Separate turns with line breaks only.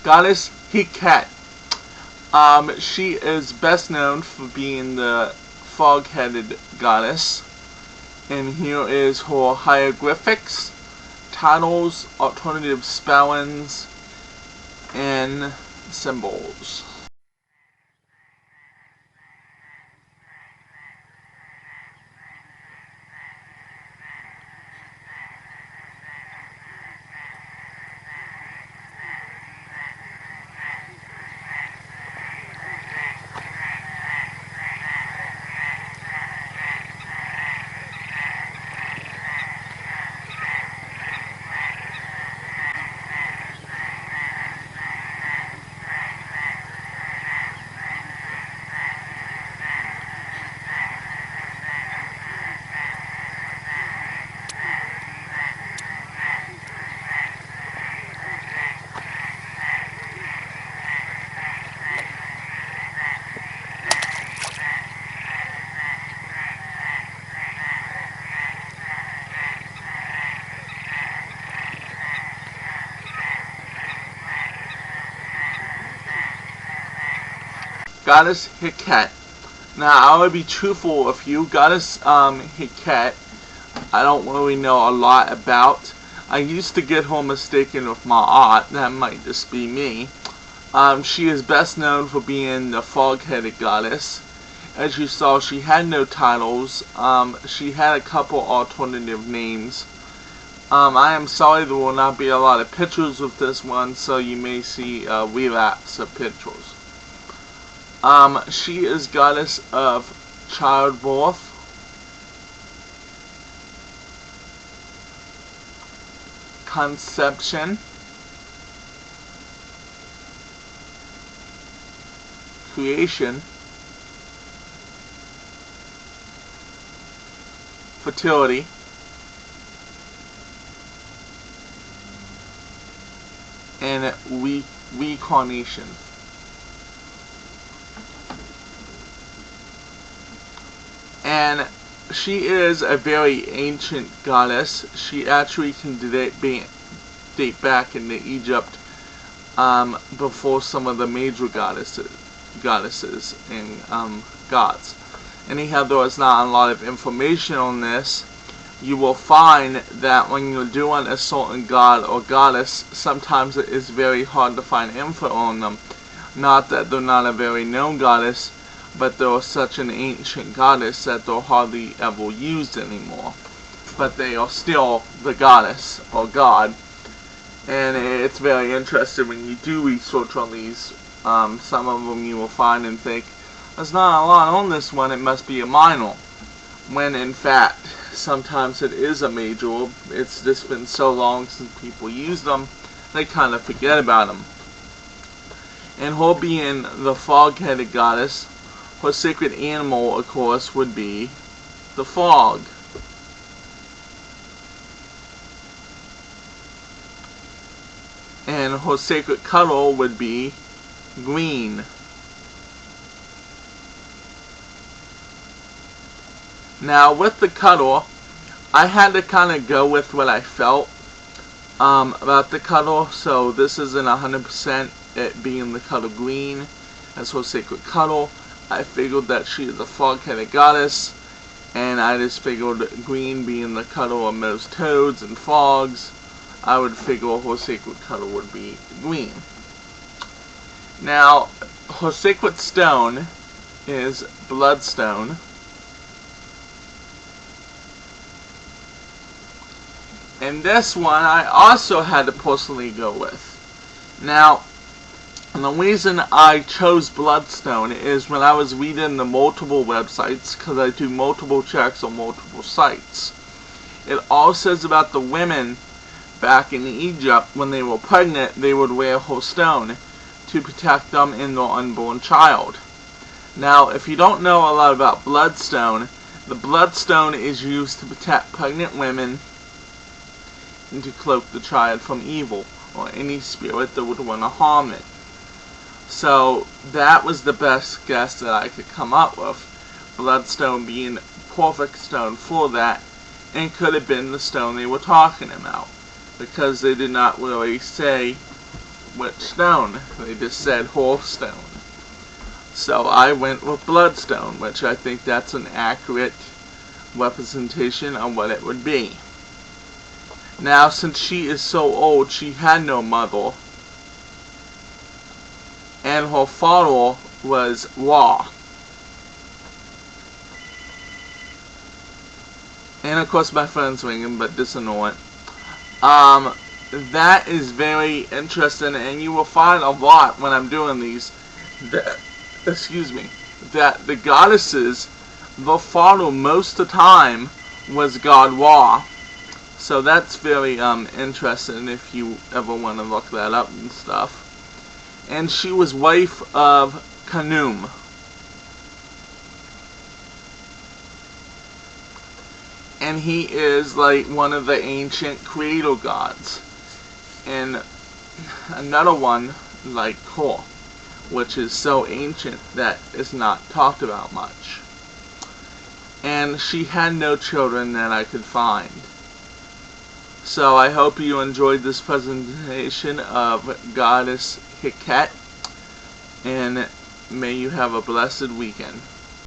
Goddess Heket. She is best known for being the fog-headed goddess. And here is her hieroglyphics, titles, alternative spellings, and symbols. Goddess Heqet. Now, I would be truthful with you. Goddess Heqet, I don't really know a lot about. I used to get her mistaken with my aunt. That might just be me. She is best known for being the fog-headed goddess. As you saw, she had no titles. She had a couple alternative names. I am sorry there will not be a lot of pictures with this one, so you may see a relapse of pictures. She is goddess of childbirth, conception, creation, fertility, and reincarnation. And she is a very ancient goddess. She actually can date back into Egypt before some of the major goddesses and gods. Anyhow, there is not a lot of information on this. You will find that when you're doing a certain god or goddess, sometimes it is very hard to find info on them. Not that they're not a very known goddess, but they're such an ancient goddess that they're hardly ever used anymore. But they are still the goddess or god. And it's very interesting when you do research on these. Some of them you will find and think, there's not a lot on this one, it must be a minor. When in fact, sometimes it is a major. It's just been so long since people used them, they kind of forget about them. And her being the fog-headed goddess, her sacred animal, of course, would be the frog. And her sacred color would be green. Now, with the color, I had to kind of go with what I felt about the color. So this isn't 100% it being the color green as her sacred color. I figured that she is a fog-headed goddess, and I just figured green being the color of most toads and frogs, I would figure her sacred color would be green. Now, her sacred stone is bloodstone. And this one I also had to personally go with. Now, the reason I chose bloodstone is when I was reading the multiple websites, because I do multiple checks on multiple sites, it all says about the women back in Egypt, when they were pregnant, they would wear her stone to protect them and their unborn child. Now, if you don't know a lot about bloodstone, the bloodstone is used to protect pregnant women and to cloak the child from evil or any spirit that would want to harm it. So that was the best guess that I could come up with. Bloodstone being perfect stone for that, and could have been the stone they were talking about, because they did not really say which stone. They just said whole stone. So I went with bloodstone, which I think that's an accurate representation of what it would be. Now, since she is so old, she had no mother, and her father was Ra. And of course my phone's ringing, but this is annoying. That is very interesting, and you will find a lot when I'm doing these, that the goddesses, the father most of the time was God Ra. So that's very interesting if you ever want to look that up and stuff. And she was wife of Khnum. And he is like one of the ancient creator gods. And another one like her, which is so ancient that is not talked about much. And she had no children that I could find. So I hope you enjoyed this presentation of Goddess Heket, and may you have a blessed weekend.